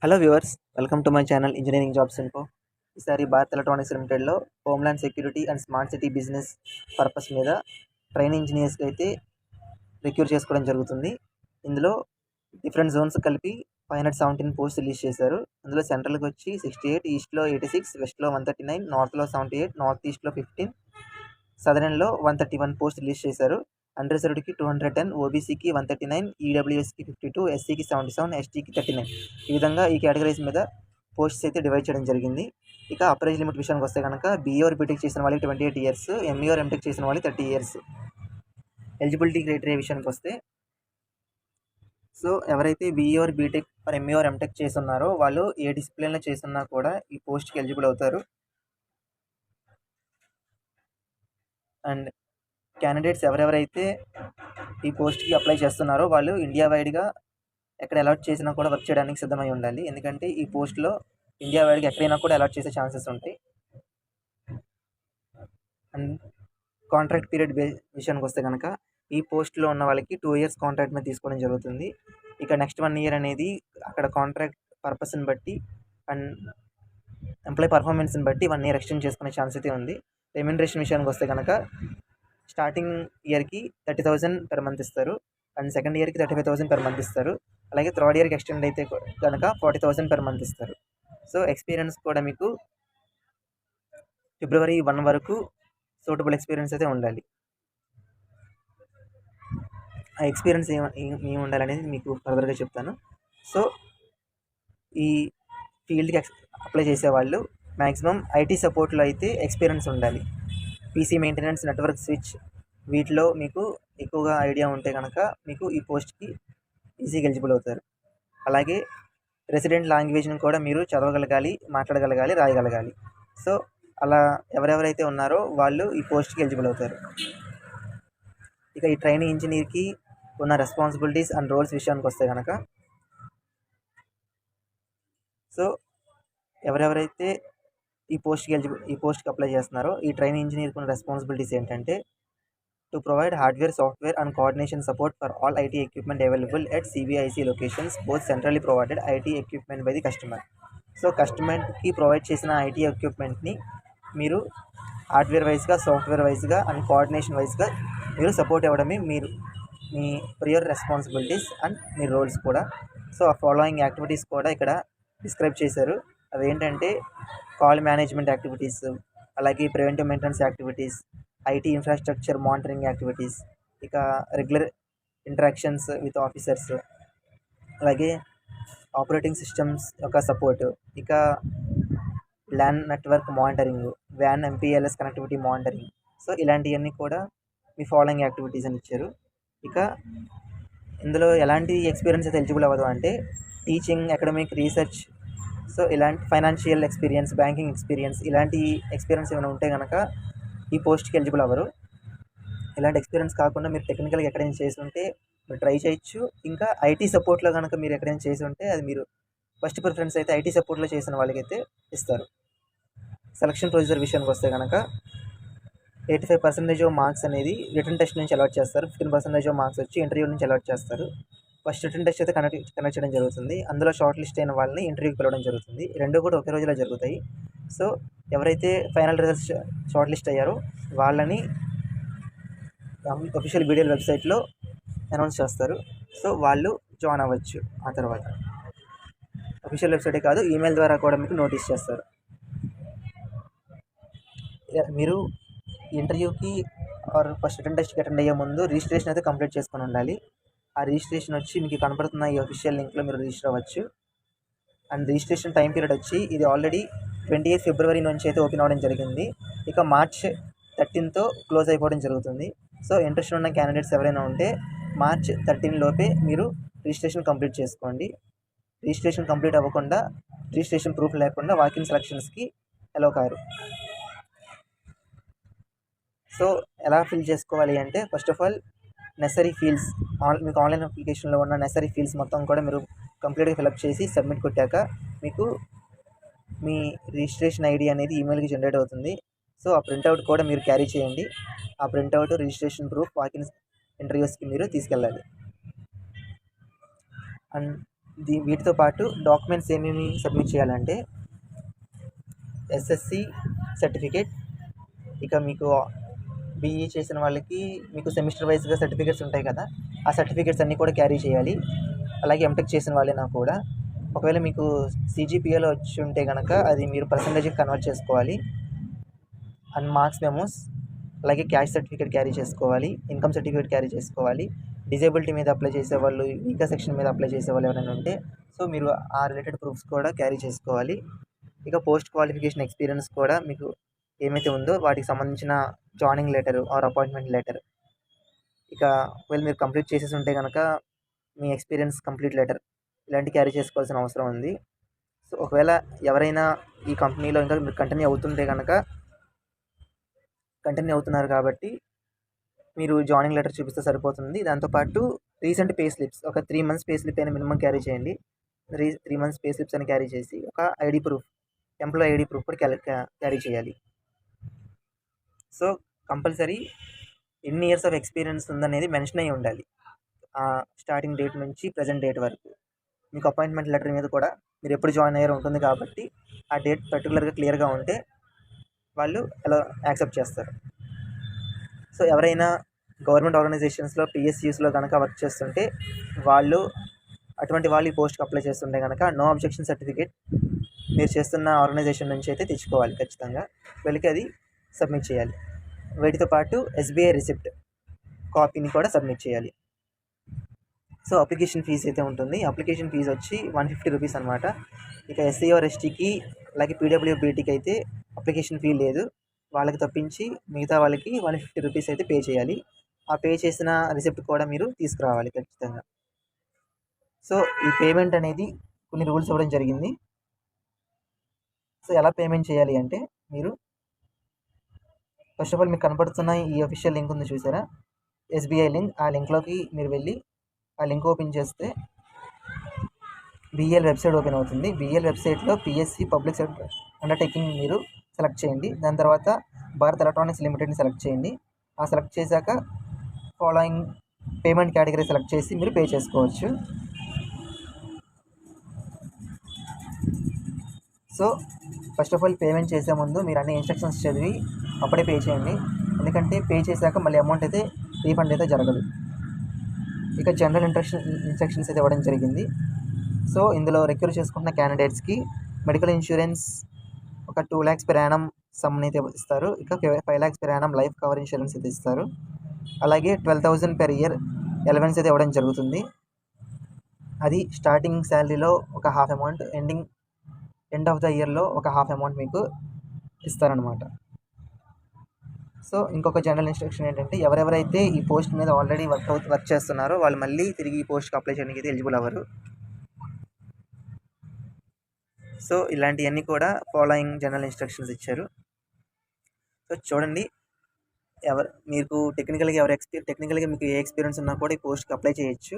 Hello viewers, welcome to my channel engineering jobs info. ఈసారి Bharat electronics లిమిటెడ్లో homeland security and smart city business purpose మీద trainee ఇంజినీర్స్‌కి అయితే recruit చేసుకోవడం జరుగుతుంది. ఇందులో డిఫరెంట్ జోన్స్ కలిపి 517 పోస్ట్ రిలీజ్ చేశారు. అందులో సెంట్రల్‌కి వచ్చి 68, ఈస్ట్‌లో 86, వెస్ట్‌లో 139, నార్త్‌లో 78, నార్త్ ఈస్ట్‌లో 15, సదరన్‌లో 131 పోస్ట్ రిలీజ్ చేశారు. అన్రిజర్వ్డ్‌కి 210, ఓబీసీకి 139, ఈడబ్ల్యూఎస్‌కి 52, ఎస్సీకి 77, ఎస్టీకి 39. ఈ విధంగా ఈ కేటగిరీస్ మీద పోస్ట్స్ అయితే డివైడ్ చేయడం జరిగింది. ఇక అప్పర్ ఏజ్ లిమిట్ విషయానికి వస్తే కనుక బీఈ ఆర్ బీటెక్ చేసిన వాళ్ళకి 28 ఇయర్స్, ఎంఈ ఆర్ ఎంటెక్ చేసిన వాళ్ళకి 30 ఇయర్స్. ఎలిజిబిలిటీ క్రైటీరియా విషయానికి వస్తే, సో ఎవరైతే BE or BTech or ME or MTech చేస్తున్నారో వాళ్ళు ఏ డిసిప్లిన్లో చేస్తున్నా కూడా ఈ పోస్ట్కి ఎలిజిబుల్ అవుతారు. అండ్ క్యాండిడేట్స్ ఎవరెవరైతే ఈ పోస్ట్కి అప్లై చేస్తున్నారో వాళ్ళు ఇండియా వైడ్గా ఎక్కడ అలాట్ చేసినా కూడా వర్క్ చేయడానికి సిద్ధమై ఉండాలి. ఎందుకంటే ఈ పోస్ట్లో ఇండియా వైడ్గా ఎక్కడైనా కూడా అలాట్ చేసే ఛాన్సెస్ ఉంటాయి. అండ్ కాంట్రాక్ట్ పీరియడ్ విషయానికి వస్తే కనుక ఈ పోస్ట్లో ఉన్న వాళ్ళకి 2 ఇయర్స్ కాంట్రాక్ట్ మీద తీసుకోవడం జరుగుతుంది. ఇక నెక్స్ట్ 1 ఇయర్ అనేది అక్కడ కాంట్రాక్ట్ పర్పస్ని బట్టి అండ్ ఎంప్లాయ్ పర్ఫార్మెన్స్ని బట్టి 1 ఇయర్ ఎక్స్టెండ్ చేసుకునే ఛాన్స్ అయితే ఉంది. రెమ్యూనరేషన్ విషయానికి వస్తే కనుక స్టార్టింగ్ ఇయర్కి 30,000 పెర్ మంత్ ఇస్తారు. అండ్ సెకండ్ ఇయర్కి 35,000 పెర్ మంత్ ఇస్తారు. అలాగే థర్డ్ ఇయర్కి ఎక్స్టెండ్ అయితే కనుక 40,000 పెర్ మంత్ ఇస్తారు. సో ఎక్స్పీరియన్స్ కూడా మీకు ఫిబ్రవరి 1 వరకు సూటబుల్ ఎక్స్పీరియన్స్ అయితే ఉండాలి. ఆ ఎక్స్పీరియన్స్ ఏమి ఉండాలనేది మీకు ఫర్దర్గా చెప్తాను. సో ఈ ఫీల్డ్కి అప్లై చేసేవాళ్ళు మ్యాక్సిమం ఐటీ సపోర్ట్లో అయితే ఎక్స్పీరియన్స్ ఉండాలి. పీసీ మెయింటెనెన్స్, నెట్వర్క్ స్విచ్ వీటిలో మీకు ఎక్కువగా ఐడియా ఉంటే కనుక మీకు ఈ పోస్ట్కి ఈజీగా ఎలిజిబుల్ అవుతారు. అలాగే రెసిడెంట్ లాంగ్వేజ్ని కూడా మీరు చదవగలగాలి, మాట్లాడగలగాలి, రాయగలగాలి. సో అలా ఎవరెవరైతే ఉన్నారో వాళ్ళు ఈ పోస్ట్కి ఎలిజిబుల్ అవుతారు. ఇక ఈ ట్రైనీ ఇంజనీర్కి ఉన్న రెస్పాన్సిబిలిటీస్ అండ్ రోల్స్ విషయానికి వస్తే కనుక, సో ఎవరెవరైతే ఈ పోస్ట్కి అప్లై చేస్తున్నారో ఈ ట్రైనీ ఇంజనీర్కి ఉన్న రెస్పాన్సిబిలిటీస్ ఏంటంటే, to provide hardware, software and coordination support for all IT equipment available at CVIC locations, both centrally provided IT equipment by the customer. So కస్టమర్కి ప్రొవైడ్ చేసిన ఐటీ ఎక్విప్మెంట్ని మీరు హార్డ్వేర్ వైజ్గా, సాఫ్ట్వేర్ వైజ్గా and coordination వైజ్గా మీరు support ఇవ్వడమే మీ prior responsibilities and మీ రోల్స్ కూడా. సో ఆ ఫాలోయింగ్ యాక్టివిటీస్ కూడా ఇక్కడ డిస్క్రైబ్ చేశారు. అవి ఏంటంటే కాల్ మేనేజ్మెంట్ యాక్టివిటీస్, అలాగే preventive maintenance activities, IT infrastructure monitoring activities, ఇక రెగ్యులర్ ఇంటరాక్షన్స్ విత్ ఆఫీసర్స్, అలాగే ఆపరేటింగ్ సిస్టమ్స్ యొక్క సపోర్టు, ఇక ల్యాన్ నెట్వర్క్ మానిటరింగ్, వ్యాన్ ఎంపీఎల్ఎస్ కనెక్టివిటీ మానిటరింగ్. సో ఇలాంటివన్నీ కూడా మీ ఫాలోయింగ్ యాక్టివిటీస్ అని ఇచ్చారు. ఇక ఇందులో ఎలాంటి ఎక్స్పీరియన్స్ అయితే ఎలిజిబుల్ అవ్వదు అంటే టీచింగ్, అకాడమిక్, రీసెర్చ్, సో ఇలాంటి ఫైనాన్షియల్ ఎక్స్పీరియన్స్, బ్యాంకింగ్ ఎక్స్పీరియన్స్, ఇలాంటి ఎక్స్పీరియన్స్ ఏమైనా ఉంటే కనుక ఈ పోస్ట్కి ఎలిజిబుల్ అవ్వరు. ఇలాంటి ఎక్స్పీరియన్స్ కాకుండా మీరు టెక్నికల్గా ఎక్కడైనా చేసి ఉంటే మీరు ట్రై చేయొచ్చు. ఇంకా ఐటీ సపోర్ట్లో కనుక మీరు ఎక్కడైనా చేసి ఉంటే అది మీరు ఫస్ట్ ప్రిఫరెన్స్ అయితే ఐటీ సపోర్ట్లో చేసిన వాళ్ళకైతే ఇస్తారు. సెలక్షన్ ప్రొసీజర్ విషయానికి వస్తే కనుక 85% ఆఫ్ మార్క్స్ అనేది రిటర్న్ టెస్ట్ నుంచి అలాట్ చేస్తారు. 15% ఆఫ్ మార్క్స్ వచ్చి ఇంటర్వ్యూ నుంచి అలాట్ చేస్తారు. ఫస్ట్ రిటర్న్ టెస్ట్ అయితే కండక్ట్ చేయడం జరుగుతుంది. అందులో షార్ట్ లిస్ట్ అయిన వాళ్ళని ఇంటర్వ్యూకి పిలవడం జరుగుతుంది. రెండు కూడా ఒకే రోజులో జరుగుతాయి. సో ఎవరైతే ఫైనల్ రిజల్ట్స్ షార్ట్ లిస్ట్ అయ్యారో వాళ్ళని అఫీషియల్ బీడీఎల్ వెబ్సైట్లో అనౌన్స్ చేస్తారు. సో వాళ్ళు జాయిన్ అవ్వచ్చు. ఆ తర్వాత అఫీషియల్ వెబ్సైటే కాదు, ఈమెయిల్ ద్వారా కూడా మీకు నోటీస్ చేస్తారు. మీరు ఇంటర్వ్యూకి ఆర్ ఫస్ట్ రిటర్న్ టెస్ట్కి అటెండ్ అయ్యే ముందు రిజిస్ట్రేషన్ అయితే కంప్లీట్ చేసుకొని ఉండాలి. ఆ రిజిస్ట్రేషన్ వచ్చి మీకు కనపడుతున్న ఈ అఫీషియల్ లింక్లో మీరు రిజిస్టర్ అవ్వచ్చు. అండ్ రిజిస్ట్రేషన్ టైం పీరియడ్ వచ్చి ఇది ఆల్రెడీ 28 ఫిబ్రవరి నుంచి అయితే ఓపెన్ అవ్వడం జరిగింది. ఇక మార్చ్ 13తో క్లోజ్ అయిపోవడం జరుగుతుంది. సో ఇంట్రెస్ట్ ఉన్న క్యాండిడేట్స్ ఎవరైనా ఉంటే మార్చ్ 13 లోపే మీరు రిజిస్ట్రేషన్ కంప్లీట్ చేసుకోండి. రిజిస్ట్రేషన్ కంప్లీట్ అవ్వకుండా, రిజిస్ట్రేషన్ ప్రూఫ్ లేకుండా వాకిన్ సెలక్షన్స్కి అలో కారు. సో ఎలా ఫిల్ చేసుకోవాలి అంటే, first of all necessary fields, మీకు ఆన్లైన్ అప్లికేషన్లో ఉన్న నెసరీ ఫీల్డ్స్ మొత్తం కూడా మీరు కంప్లీట్గా ఫిలప్ చేసి సబ్మిట్ కొట్టాక మీకు మీ రిజిస్ట్రేషన్ ఐడి అనేది ఈమెయిల్కి జనరేట్ అవుతుంది. సో ఆ ప్రింట్అవుట్ కూడా మీరు క్యారీ చేయండి. ఆ ప్రింట్అవుట్, రిజిస్ట్రేషన్ ప్రూఫ్ వాకిన్ ఇంటర్వ్యూస్కి మీరు తీసుకెళ్ళాలి. అండ్ వీటితో పాటు డాక్యుమెంట్స్ ఏమేమి సబ్మిట్ చేయాలంటే ఎస్ఎస్సి సర్టిఫికేట్, ఇక మీకు బీఈ చేసిన వాళ్ళకి మీకు సెమిస్టర్ వైజ్గా సర్టిఫికేట్స్ ఉంటాయి కదా, ఆ సర్టిఫికేట్స్ అన్నీ కూడా క్యారీ చేయాలి. అలాగే ఎంటెక్ చేసిన వాళ్ళైనా కూడా ఒకవేళ మీకు సిజిపిఏలో వచ్చి ఉంటే కనుక అది మీరు పర్సంటేజ్కి కన్వర్ట్ చేసుకోవాలి. అండ్ మార్క్స్ మెమోస్, అలాగే క్యాష్ సర్టిఫికేట్ క్యారీ చేసుకోవాలి, ఇన్కమ్ సర్టిఫికేట్ క్యారీ చేసుకోవాలి. డిజేబిలిటీ మీద అప్లై చేసేవాళ్ళు, వీకర్ సెక్షన్ మీద అప్లై చేసేవాళ్ళు ఎవరైనా ఉంటే సో మీరు ఆ రిలేటెడ్ ప్రూఫ్స్ కూడా క్యారీ చేసుకోవాలి. ఇక పోస్ట్ క్వాలిఫికేషన్ ఎక్స్పీరియన్స్ కూడా మీకు ఏమైతే ఉందో వాటికి సంబంధించిన joining letter or appointment letter, ఇక ఒకవేళ మీరు కంప్లీట్ చేసేసి ఉంటే కనుక మీ ఎక్స్పీరియన్స్ కంప్లీట్ లెటర్ ఇలాంటివి క్యారీ చేసుకోవాల్సిన అవసరం ఉంది. సో ఒకవేళ ఎవరైనా ఈ కంపెనీలో ఇంకా మీరు కంటిన్యూ అవుతున్నారు కాబట్టి మీరు జాయినింగ్ లెటర్ చూపిస్తే సరిపోతుంది. దాంతోపాటు రీసెంట్ పే స్లిప్స్, ఒక 3 months పే స్లిప్ అయినా మినిమం క్యారీ చేయండి. 3 months పే స్లిప్స్ అని క్యారీ చేసి ఒక ID proof, employee ID proof కూడా క్యారీ చేయాలి. సో కంపల్సరీ ఎన్ని ఇయర్స్ ఆఫ్ ఎక్స్పీరియన్స్ ఉందనేది మెన్షన్ అయ్యి ఉండాలి స్టార్టింగ్ డేట్ నుంచి ప్రజెంట్ డేట్ వరకు. మీకు అపాయింట్మెంట్ లెటర్ మీద కూడా మీరు ఎప్పుడు జాయిన్ అయ్యారో ఉంటుంది కాబట్టి ఆ డేట్ పర్టికులర్గా క్లియర్గా ఉంటే వాళ్ళు అలా యాక్సెప్ట్ చేస్తారు. సో ఎవరైనా గవర్నమెంట్ ఆర్గనైజేషన్స్లో పిఎస్యూస్లో కనుక వర్క్ చేస్తుంటే అటువంటి వాళ్ళు ఈ పోస్ట్కి అప్లై చేస్తుంటే కనుక నో అబ్జెక్షన్ సర్టిఫికేట్ మీరు చేస్తున్న ఆర్గనైజేషన్ నుంచి అయితే తెచ్చుకోవాలి ఖచ్చితంగా. వెళ్ళి అది సబ్మిట్ చేయాలి. వీటితో పాటు ఎస్బీఐ రిసిప్ట్ కాపీని కూడా సబ్మిట్ చేయాలి. సో అప్లికేషన్ ఫీజు అయితే ఉంటుంది. అప్లికేషన్ ఫీజు వచ్చి 150 రూపీస్ అనమాట. ఇక ఎస్సీ ఆర్ ఎస్టీకి అలాగే పీడబ్ల్యూబీటీకి అయితే అప్లికేషన్ ఫీ లేదు. వాళ్ళకి తప్పించి మిగతా వాళ్ళకి 150 రూపీస్ అయితే పే చేయాలి. ఆ పే చేసిన రిసిప్ట్ కూడా మీరు తీసుకురావాలి ఖచ్చితంగా. సో ఈ పేమెంట్ అనేది కొన్ని రూల్స్ ఇవ్వడం జరిగింది. సో ఎలా పేమెంట్ చేయాలి అంటే మీరు ఫస్ట్ ఆఫ్ ఆల్ మీకు కనపడుతున్న ఈ అఫీషియల్ లింక్ ఉంది చూసారా, ఎస్బీఐ లింక్. ఆ లింక్లోకి మీరు వెళ్ళి ఆ లింక్ ఓపెన్ చేస్తే బిఎల్ వెబ్సైట్ ఓపెన్ అవుతుంది. బిఎల్ వెబ్సైట్లో పిఎస్సి పబ్లిక్ సెక్టర్ అండర్టేకింగ్ మీరు సెలెక్ట్ చేయండి. దాని తర్వాత భారత్ ఎలక్ట్రానిక్స్ లిమిటెడ్ని సెలెక్ట్ చేయండి. ఆ సెలెక్ట్ చేశాక ఫాలోయింగ్ పేమెంట్ కేటగిరీ సెలెక్ట్ చేసి మీరు పే చేసుకోవచ్చు. So first of all payment చేసే ముందు మీరు అన్ని ఇన్స్ట్రక్షన్స్ చదివి అప్పుడే పే చేయండి. ఎందుకంటే పే చేశాక మళ్ళీ అమౌంట్ అయితే రీఫండ్ అయితే జరగదు. ఇక జనరల్ ఇన్స్ట్రక్షన్స్ అయితే ఇవ్వడం జరిగింది. సో ఇందులో రిక్వైర్ చేసుకుంటున్న క్యాండిడేట్స్కి మెడికల్ ఇన్సూరెన్స్ ఒక 2 lakhs per annum సమ్ అయితే ఇస్తారు. ఇక 5 lakhs per annum life cover insurance అయితే ఇస్తారు. అలాగే 12,000 per year అలవెన్స్ అయితే ఇవ్వడం జరుగుతుంది. అది స్టార్టింగ్ శాలరీలో ఒక half amount, end of the ఇయర్లో ఒక హాఫ్ అమౌంట్ మీకు ఇస్తారనమాట. సో ఇంకొక జనరల్ ఇన్స్ట్రక్షన్ ఏంటంటే ఎవరెవరైతే ఈ పోస్ట్ మీద ఆల్రెడీ వర్క్ చేస్తున్నారో వాళ్ళు మళ్ళీ తిరిగి ఈ పోస్ట్కి అప్లై చేయడానికి అయితే ఎలిజిబుల్ అవ్వరు. సో ఇలాంటివన్నీ కూడా ఫాలోయింగ్ జనరల్ ఇన్స్ట్రక్షన్స్ ఇచ్చారు. సో చూడండి, మీకు టెక్నికల్గా మీకు ఏ ఎక్స్పీరియన్స్ ఉన్నా కూడా ఈ పోస్ట్కి అప్లై చేయొచ్చు.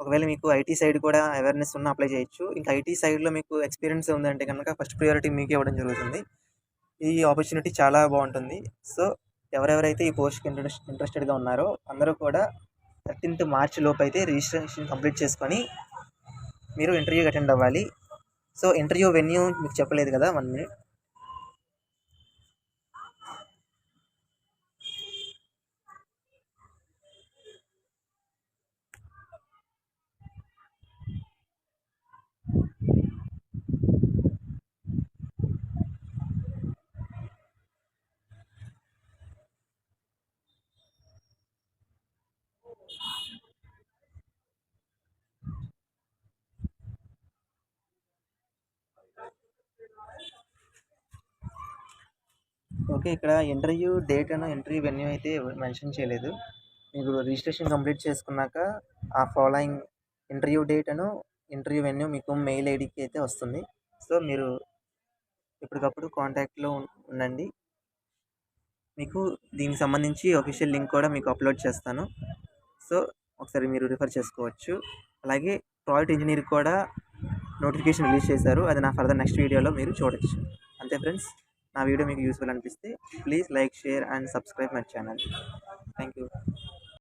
ఒకవేళ మీకు ఐటీ సైడ్ కూడా అవేర్నెస్ ఉన్నా అప్లై చేయొచ్చు. ఇంకా ఐటీ సైడ్లో మీకు ఎక్స్పీరియన్స్ ఉందంటే కనుక ఫస్ట్ ప్రియారిటీ మీకు ఇవ్వడం జరుగుతుంది. ఈ ఆపర్చునిటీ చాలా బాగుంటుంది. సో ఎవరెవరైతే ఈ పోస్ట్కి ఇంట్రెస్టెడ్గా ఉన్నారో అందరూ కూడా 13th March లోపు అయితే రిజిస్ట్రేషన్ కంప్లీట్ చేసుకొని మీరు ఇంటర్వ్యూకి అటెండ్ అవ్వాలి. సో ఇంటర్వ్యూ వెన్యూ మీకు చెప్పలేదు కదా, 1 minute. ఓకే, ఇక్కడ interview date and interview venue అయితే మెన్షన్ చేయలేదు. మీరు రిజిస్ట్రేషన్ కంప్లీట్ చేసుకున్నాక ఆ ఫాలోయింగ్ ఇంటర్వ్యూ డేట్ అను ఇంటర్వ్యూ వెన్యూ మీకు మెయిల్ ఐడికి అయితే వస్తుంది. సో మీరు ఎప్పటికప్పుడు కాంటాక్ట్లో ఉండండి. మీకు దీనికి సంబంధించి అఫీషియల్ లింక్ కూడా మీకు అప్లోడ్ చేస్తాను. సో ఒకసారి మీరు రిఫర్ చేసుకోవచ్చు. అలాగే ప్రాజెక్ట్ ఇంజనీర్ కూడా నోటిఫికేషన్ రిలీజ్ చేశారు. అది నా ఫర్దర్ నెక్స్ట్ వీడియోలో మీరు చూడొచ్చు. అంతే ఫ్రెండ్స్, నా వీడియో మీకు యూస్ఫుల్ అనిపిస్తే please like, share and subscribe my channel. Thank you.